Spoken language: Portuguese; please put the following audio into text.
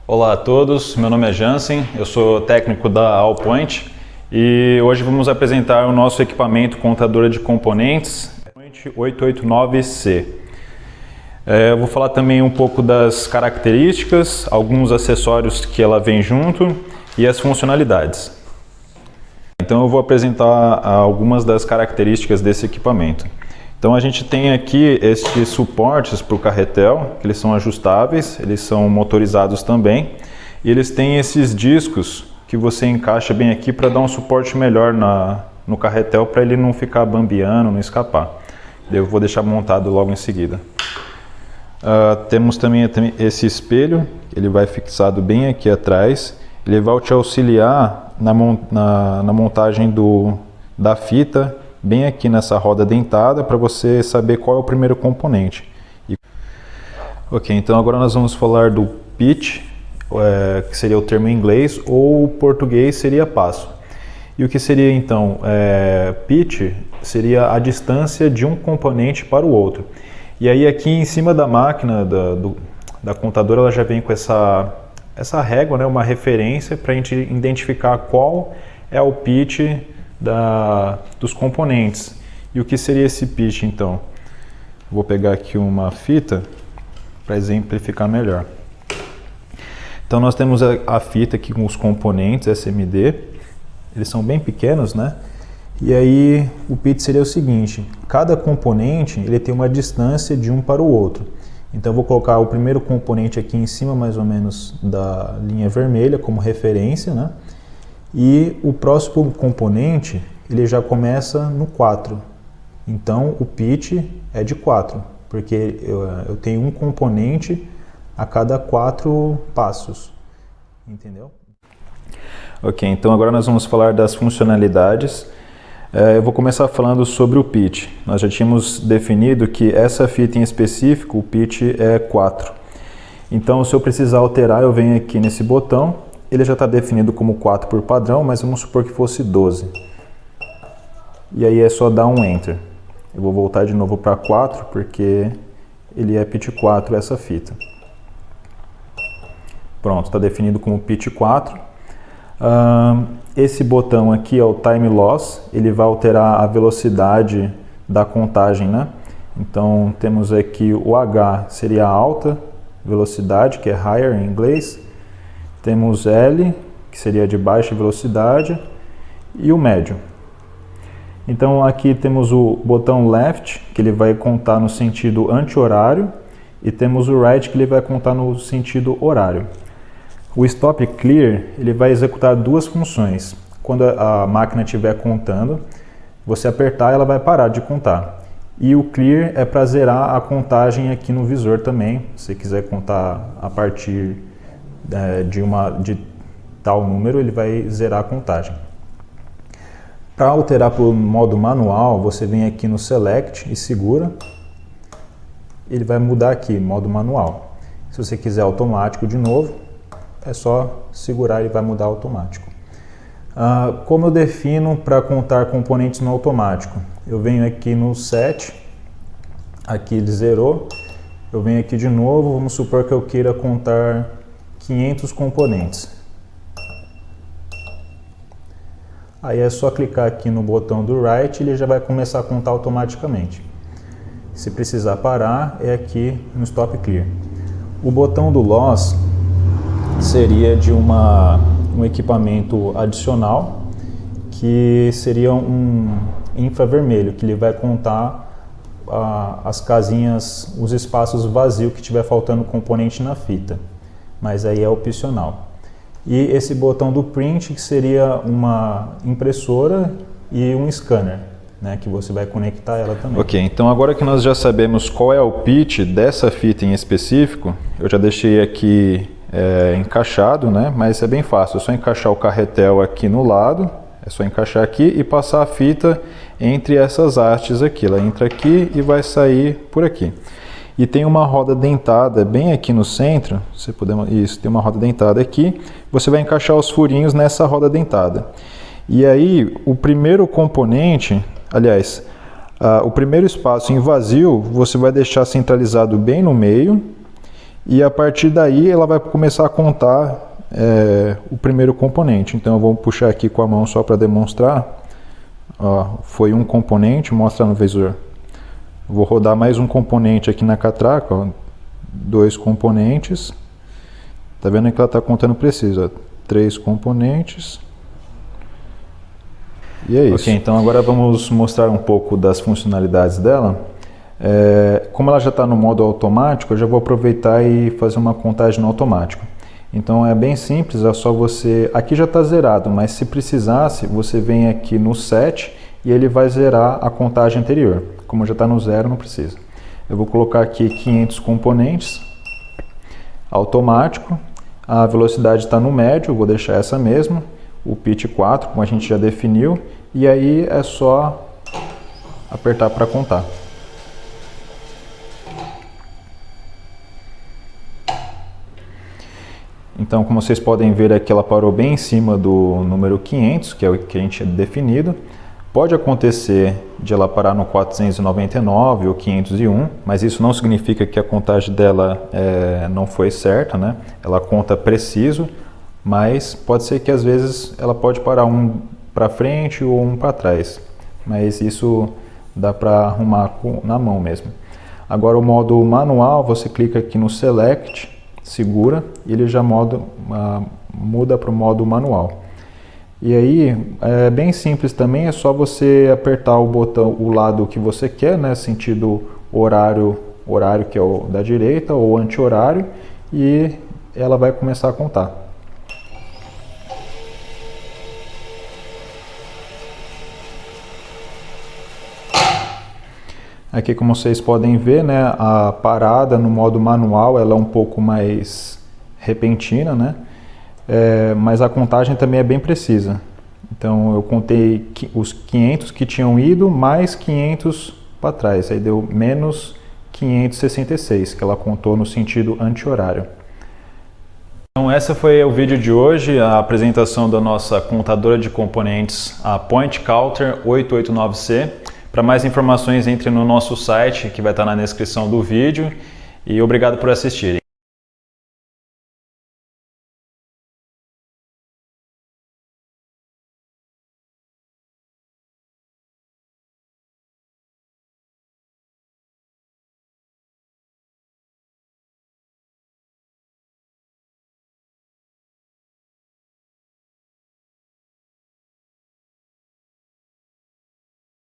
Olá a todos, meu nome é Jansen, eu sou técnico da Allpoint e hoje vamos apresentar o nosso equipamento contadora de componentes 889C. Eu vou falar também um pouco das características, alguns acessórios que ela vem junto e as funcionalidades. Então eu vou apresentar algumas das características desse equipamento. Então a gente tem aqui estes suportes para o carretel, que eles são ajustáveis, eles são motorizados também, e eles têm esses discos que você encaixa bem aqui para dar um suporte melhor no carretel, para ele não ficar bambeando, não escapar. Eu vou deixar montado logo em seguida. Temos também esse espelho, ele vai fixado bem aqui atrás, ele vai te auxiliar na montagem da fita, bem aqui nessa roda dentada, para você saber qual é o primeiro componente. Ok, então agora nós vamos falar do pitch, que seria o termo em inglês, ou o português seria passo. E o que seria então? Pitch seria a distância de um componente para o outro. E aí aqui em cima da máquina da contadora, ela já vem com essa régua, né, uma referência para a gente identificar qual é o pitch dos componentes. E o que seria esse pitch então? Vou pegar aqui uma fita para exemplificar melhor. Então nós temos a fita aqui com os componentes SMD, eles são bem pequenos, né? E aí o pitch seria o seguinte: cada componente ele tem uma distância de um para o outro. Então eu vou colocar o primeiro componente aqui em cima mais ou menos da linha vermelha como referência, né? E o próximo componente, ele já começa no 4. Então, o pitch é de 4, porque eu tenho um componente a cada 4 passos. Entendeu? Ok, então agora nós vamos falar das funcionalidades. Eu vou começar falando sobre o pitch. Nós já tínhamos definido que essa fita em específico, o pitch é 4. Então, se eu precisar alterar, eu venho aqui nesse botão. Ele já está definido como 4 por padrão, mas vamos supor que fosse 12. E aí é só dar um Enter. Eu vou voltar de novo para 4, porque ele é pitch 4 essa fita. Pronto, está definido como pitch 4. Esse botão aqui é o Time Loss, ele vai alterar a velocidade da contagem, né? Então temos aqui o H, seria a alta velocidade, que é higher em inglês. Temos L, que seria de baixa velocidade, e o médio. Então aqui temos o botão Left, que ele vai contar no sentido anti-horário, e temos o Right, que ele vai contar no sentido horário. O Stop Clear, ele vai executar duas funções. Quando a máquina estiver contando, você apertar, ela vai parar de contar. E o Clear é para zerar a contagem aqui no visor também, se você quiser contar a partir de tal número, ele vai zerar a contagem. Para alterar para o modo manual, você vem aqui no Select e segura. Ele vai mudar aqui, modo manual. Se você quiser automático de novo, é só segurar e vai mudar automático. Como eu defino para contar componentes no automático? Eu venho aqui no Set, aqui ele zerou. Eu venho aqui de novo, vamos supor que eu queira contar 500 componentes. Aí é só clicar aqui no botão do Right e ele já vai começar a contar automaticamente. Se precisar parar, é aqui no Stop Clear. O botão do Loss seria de um equipamento adicional, que seria um infravermelho, que ele vai contar as casinhas, os espaços vazios que tiver faltando componente na fita. Mas aí é opcional. E esse botão do Print, que seria uma impressora e um scanner, né, que você vai conectar ela também. Ok, então agora que nós já sabemos qual é o pitch dessa fita em específico, eu já deixei aqui encaixado, né, mas é bem fácil, é só encaixar o carretel aqui no lado, é só encaixar aqui e passar a fita entre essas hastes aqui. Ela entra aqui e vai sair por aqui. E tem uma roda dentada bem aqui no centro, se puder, isso, tem uma roda dentada aqui, você vai encaixar os furinhos nessa roda dentada. E aí, o primeiro componente, aliás, o primeiro espaço em vazio, você vai deixar centralizado bem no meio, e a partir daí ela vai começar a contar o primeiro componente. Então eu vou puxar aqui com a mão só para demonstrar. Ó, foi um componente, mostra no visor. Vou rodar mais um componente aqui na catraca, ó, 2 componentes. Tá vendo que ela está contando preciso, ó, 3 componentes. E é isso. Ok, então agora vamos mostrar um pouco das funcionalidades dela. Como ela já está no modo automático, eu já vou aproveitar e fazer uma contagem no automático. Então é bem simples, é só você... Aqui já está zerado, mas se precisasse, você vem aqui no set e ele vai zerar a contagem anterior. Como já está no zero, não precisa. Eu vou colocar aqui 500 componentes, automático. A velocidade está no médio, vou deixar essa mesmo. O pitch 4, como a gente já definiu. E aí é só apertar para contar. Então, como vocês podem ver aqui, ela parou bem em cima do número 500, que é o que a gente tinha definido. Pode acontecer de ela parar no 499 ou 501, mas isso não significa que a contagem dela não foi certa, né? Ela conta preciso, mas pode ser que às vezes ela pode parar um para frente ou um para trás. Mas isso dá para arrumar na mão mesmo. Agora o modo manual, você clica aqui no Select, segura e ele já muda para o modo manual. E aí é bem simples também, é só você apertar o botão, o lado que você quer, né, sentido horário que é o da direita ou anti-horário, e ela vai começar a contar. Aqui, como vocês podem ver, né, a parada no modo manual ela é um pouco mais repentina, né? Mas a contagem também é bem precisa. Então eu contei os 500 que tinham ido mais 500 para trás, aí deu menos 566, que ela contou no sentido anti-horário. Então esse foi o vídeo de hoje, a apresentação da nossa contadora de componentes, a Point Counter 889C. Para mais informações, entre no nosso site, que vai estar na descrição do vídeo, e obrigado por assistirem.